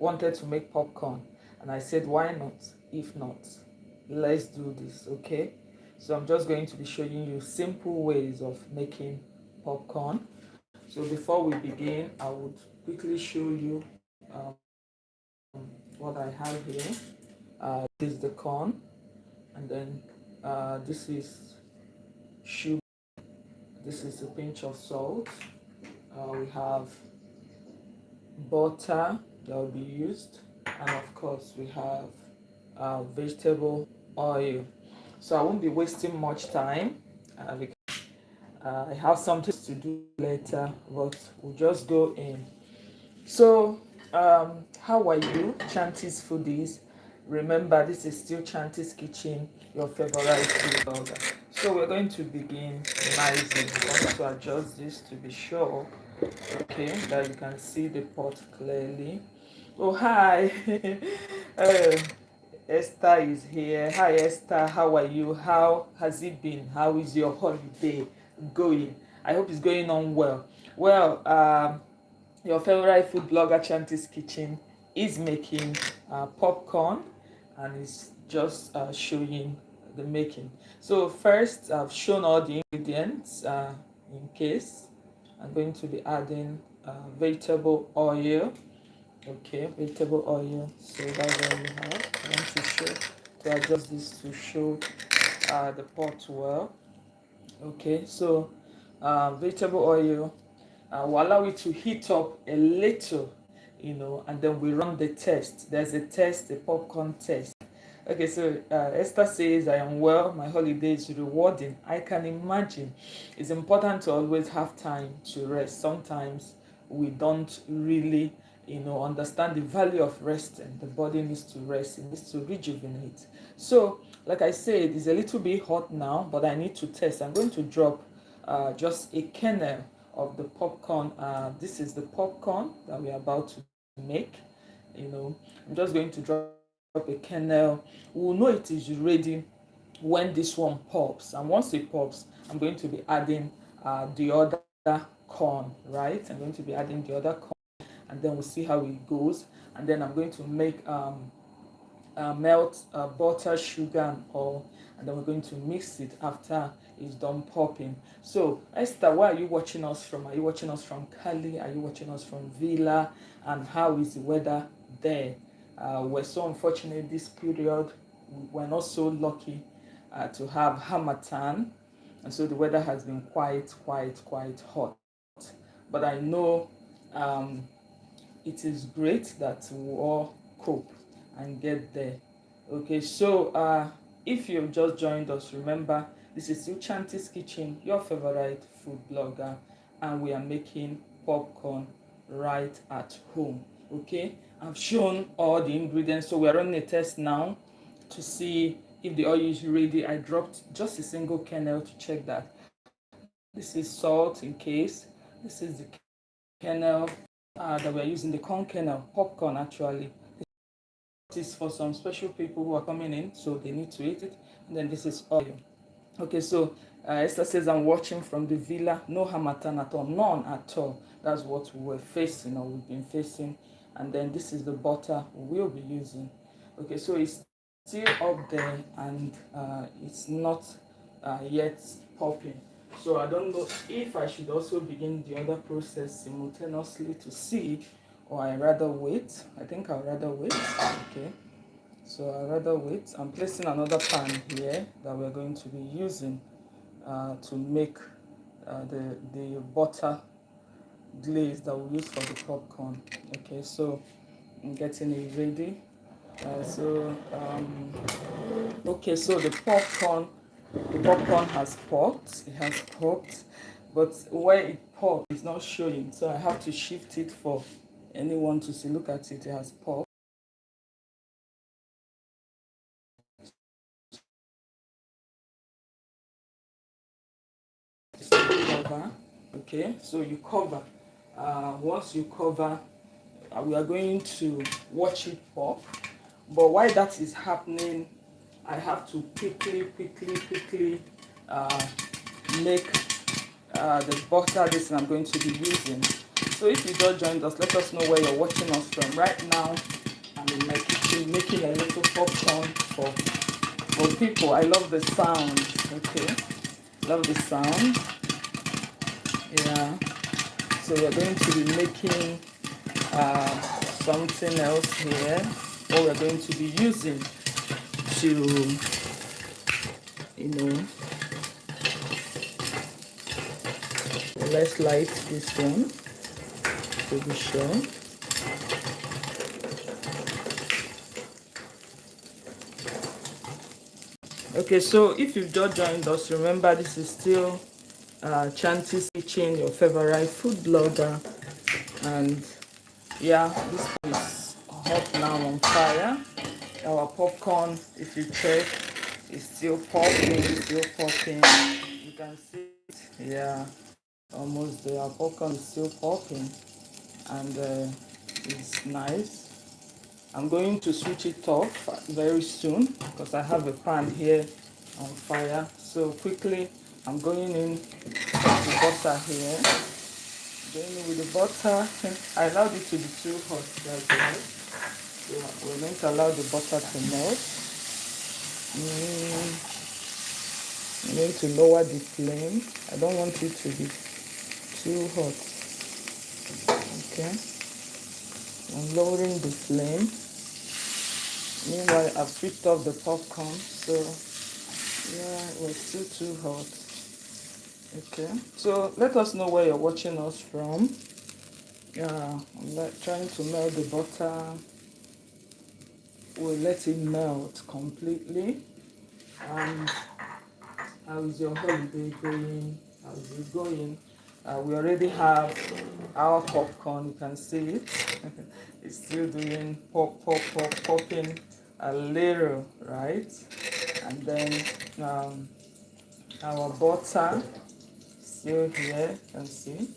wanted to make popcorn, and I said, why not? If not, let's do this. Okay, so I'm just going to be showing you simple ways of making popcorn. So before we begin, I would quickly show you what I have here. This is the corn, and then this is sugar, this is a pinch of salt, we have butter that will be used, and of course we have vegetable oil. So I won't be wasting much time because I have something to do later, but we'll just go in. So how are you, Chanty's foodies? Remember, this is still Chanty's Kitchen, your favorite food blogger. So we're going to begin nicely. I want to adjust this to be sure, okay, that you can see the pot clearly. Oh, hi. uh, Esther is here. Hi, Esther. How are you? How has it been? How is your holiday going? I hope it's going on well. Well, your favorite food blogger Chanty's Kitchen is making popcorn, and is just showing the making. So first, I've shown all the ingredients in case. I'm going to be adding vegetable oil. Okay, vegetable oil. So that's what we have. I want to show, to adjust this to show the pot well. Okay, so vegetable oil will allow it to heat up a little, and then we run the test. There's a test, a popcorn test. Okay, so Esther says, I am well, my holiday is rewarding. I can imagine. It's important to always have time to rest. Sometimes we don't really, understand the value of resting. The body needs to rest, it needs to rejuvenate. So, like I said, it's a little bit hot now, but I need to test. I'm going to drop just a kernel of the popcorn. This is the popcorn that we're about to make. I'm just going to drop a kernel. We'll know it is ready when this one pops, and once it pops, I'm going to be adding the other corn. Right, I'm going to be adding the other corn, and then we'll see how it goes. And then I'm going to make melt butter, sugar, and oil, and then we're going to mix it after it's done popping. So Esther, where are you watching us from? Are you watching us from Cali? Are you watching us from Villa? And how is the weather there? We're so unfortunate this period. We're not so lucky to have Hamatan, and so the weather has been quite hot. But I know it is great that we all cope and get there. Okay, so if you've just joined us, remember, this is still Chanty's Kitchen, your favorite food blogger, and we are making popcorn right at home. Okay, I've shown all the ingredients, so we're running a test now to see if the oil is ready. I dropped just a single kernel to check that. This is salt in case. This is the kernel that we're using, the corn kernel, popcorn actually. This is for some special people who are coming in, so they need to eat it. And then this is oil. Okay, so Esther says, I'm watching from the villa. No harmattan at all, none at all. That's what we were facing, or we've been facing. And then this is the butter we'll be using. Okay, so it's still up there, and it's not yet popping. So I don't know if I should also begin the other process simultaneously to see, or I rather wait. I think I'll rather wait. Okay, so I'll rather wait. I'm placing another pan here that we're going to be using to make the butter glaze that we use for the popcorn. Okay, so I'm getting it ready. Okay, so the popcorn has popped. It has popped, but where it popped is not showing, so I have to shift it for anyone to see. Look at it, it has popped. Cover. Okay, so you cover. Once you cover, we are going to watch it pop. But while that is happening, I have to quickly make the butter this I'm going to be using. So if you just joined us, let us know where you're watching us from. Right now I'm in my kitchen making a little popcorn for people. I love the sound. Okay, love the sound. Yeah. So we're going to be making something else here. What we're going to be using to, you know, let's light this one to be sure. Okay, so if you've just joined us, remember this is still Chanty's Kitchen, your favorite food blogger, and yeah, this is hot now on fire. Our popcorn, if you check, is still popping, still popping. You can see it, yeah, almost there. Our popcorn is still popping, and it's nice. I'm going to switch it off very soon because I have a pan here on fire. So quickly, I'm going in with the butter here. Going in with the butter. I allowed it to be too hot, that's right. So we're going to allow the butter to melt. I'm going to lower the flame. I don't want it to be too hot. Okay. I'm lowering the flame. Meanwhile, I've switched off the popcorn, so yeah, it was still too hot. Okay, so let us know where you're watching us from. Yeah, I'm trying to melt the butter. We'll let it melt completely. And how is your holiday going? How is it going? We already have our popcorn. You can see it. It's still doing pop, pop, pop, popping a little, right? And then our butter still here. You can see.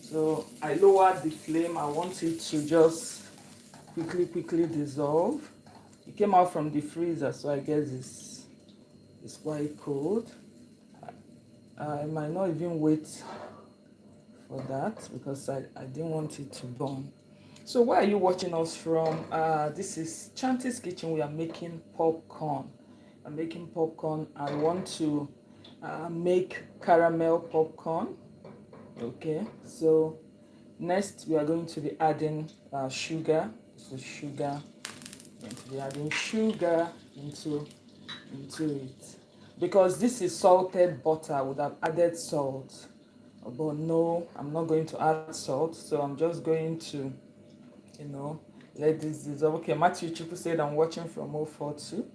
So I lowered the flame. I want it to just quickly dissolve. It came out from the freezer, so I guess it's quite cold. I might not even wait for that because I didn't want it to burn. So where are you watching us from? This is Chanty's Kitchen. We are making popcorn. I'm making popcorn. I want to make caramel popcorn. Okay, so next we are going to be adding sugar. So sugar. We're going to be adding sugar into it. Because this is salted butter, I would have added salt. But no, I'm not going to add salt. So I'm just going to, let this dissolve. Okay, Matthew Chuku said I'm watching from 042.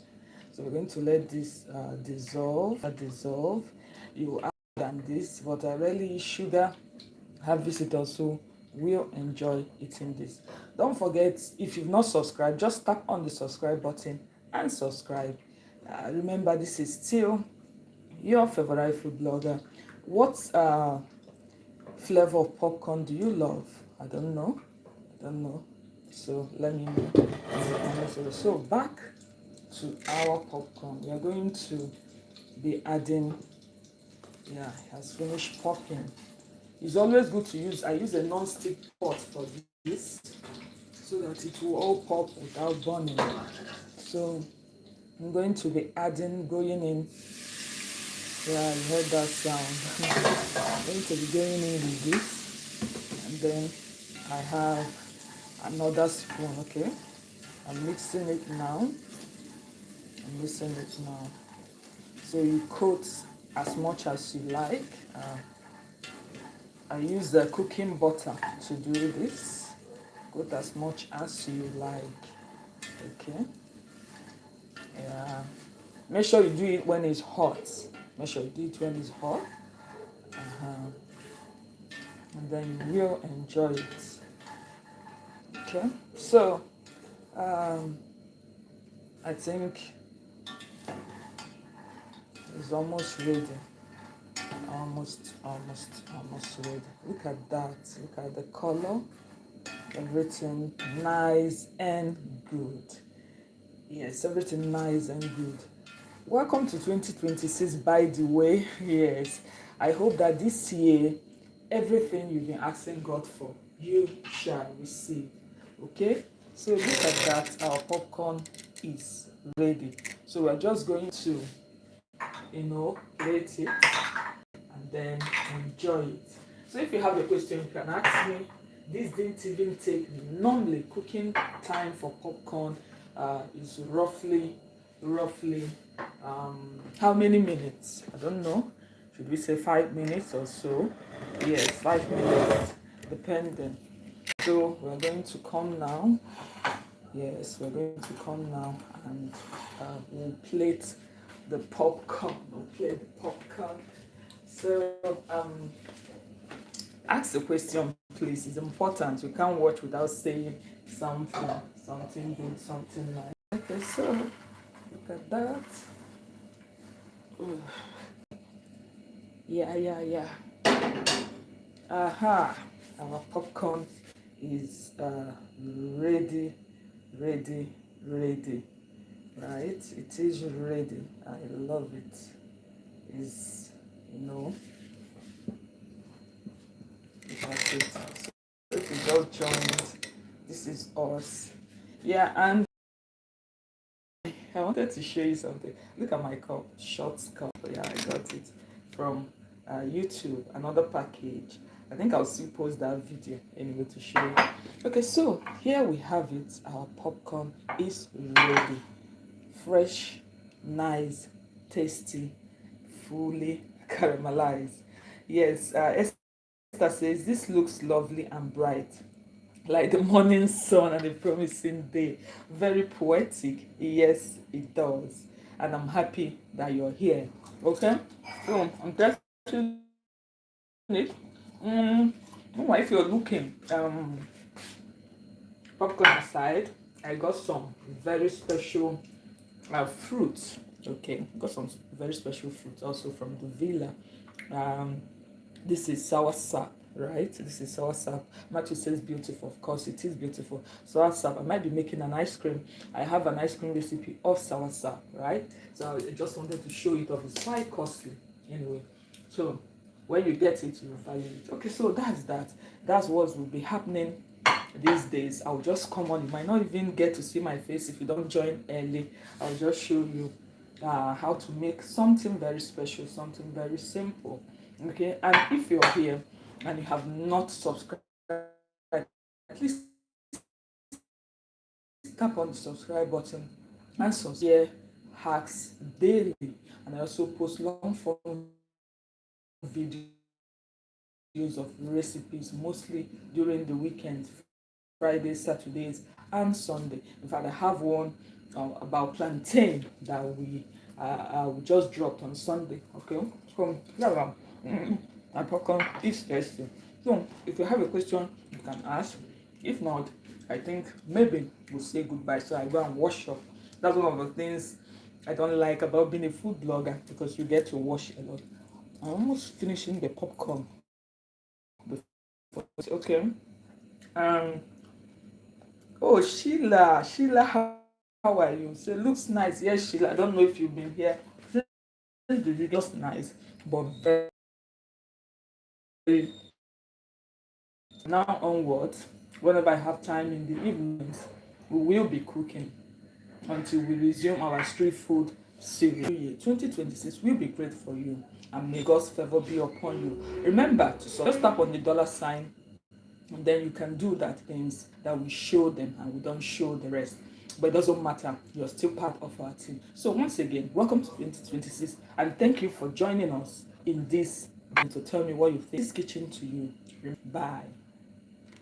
So we're going to let this dissolve. You add than this, but I really sugar. Have visitors who will enjoy eating this. Don't forget, if you've not subscribed, just tap on the subscribe button and subscribe. Remember, this is still your favorite food blogger. What flavor of popcorn do you love? I don't know. So let me know. So back to our popcorn. We are going to be adding. Yeah, it has finished popping. It's always good to use. I use a non-stick pot for this so that it will all pop without burning. So I'm going to be going in. Yeah, you heard that sound. I'm going to be going in with this, and then I have another spoon. Okay, I'm mixing it now. So you coat as much as you like. I use the cooking butter to do this. Coat as much as you like. Okay. Yeah. Make sure you do it when it's hot. And then you will enjoy it. Okay. So, I think it's almost ready. Almost ready. Look at that. Look at the color. Everything nice and good. Yes, everything nice and good. Welcome to 2026, by the way. Yes, I hope that this year, everything you've been asking God for, you shall receive. Okay, so look at that, our popcorn is ready. So we're just going to, plate it and then enjoy it. So if you have a question, you can ask me. This didn't even take, normally cooking time for popcorn is roughly how many minutes? I don't know. Should we say 5 minutes or so? Yes, 5 minutes, depending. So we're going to come now. Yes, we're going to come now and we'll plate the popcorn. We'll plate the popcorn. So ask the question, please. It's important. You can't watch without saying something good, something nice. Okay, so look at that. Ooh. Yeah. Aha, our popcorn is ready. Right? It is ready. I love it. Is that's it. So if you just joined, this is us. Yeah, and I wanted to show you something. Look at my cup, short cup. Yeah, I got it from YouTube, another package. I think I'll still post that video anyway to show you. Okay, so here we have it. Our popcorn is ready. Fresh, nice, tasty, fully caramelized. Yes, Esther says this looks lovely and bright, like the morning sun and the promising day. Very poetic. Yes, it does. And I'm happy that you're here. Okay? So I'm testing it. If you're looking, popcorn aside, I got some very special fruits. Okay, got some very special fruits also from the villa. Um, this is sour sap, right? This is sour sap. Matthew says beautiful. Of course, it is beautiful. Sour sap. I might be making an ice cream. I have an ice cream recipe of sour sap, right? So I just wanted to show it off. It's quite costly, anyway. So when you get it, you value it. Okay, so that's that. That's what will be happening these days. I'll just come on. You might not even get to see my face if you don't join early. I'll just show you how to make something very special, something very simple. Okay, and if you're here and you have not subscribed, at least tap on the subscribe button and subscribe hacks daily. And I also post long form videos of recipes, mostly during the weekend, Fridays, Saturdays, and Sunday. In fact, I have one about plantain that we just dropped on Sunday. Okay, so yeah, my popcorn is tasty. So if you have a question, you can ask. If not, I think maybe we'll say goodbye. So I go and wash up. That's one of the things I don't like about being a food blogger, because you get to wash a lot. I'm almost finishing the popcorn. Okay. Um. Oh, Sheila, how are you? So it looks nice. Yes, Sheila. I don't know if you've been here. This is just nice, but very now onwards, whenever I have time in the evenings, we will be cooking until we resume our street food series. 2026 will be great for you, and may God's favor be upon you. Remember to just tap on the dollar sign, and then you can do that things that we show them and we don't show the rest. But it doesn't matter, you're still part of our team. So once again, welcome to 2026, and thank you for joining us in this, and to tell me what you think. This kitchen to you. Bye.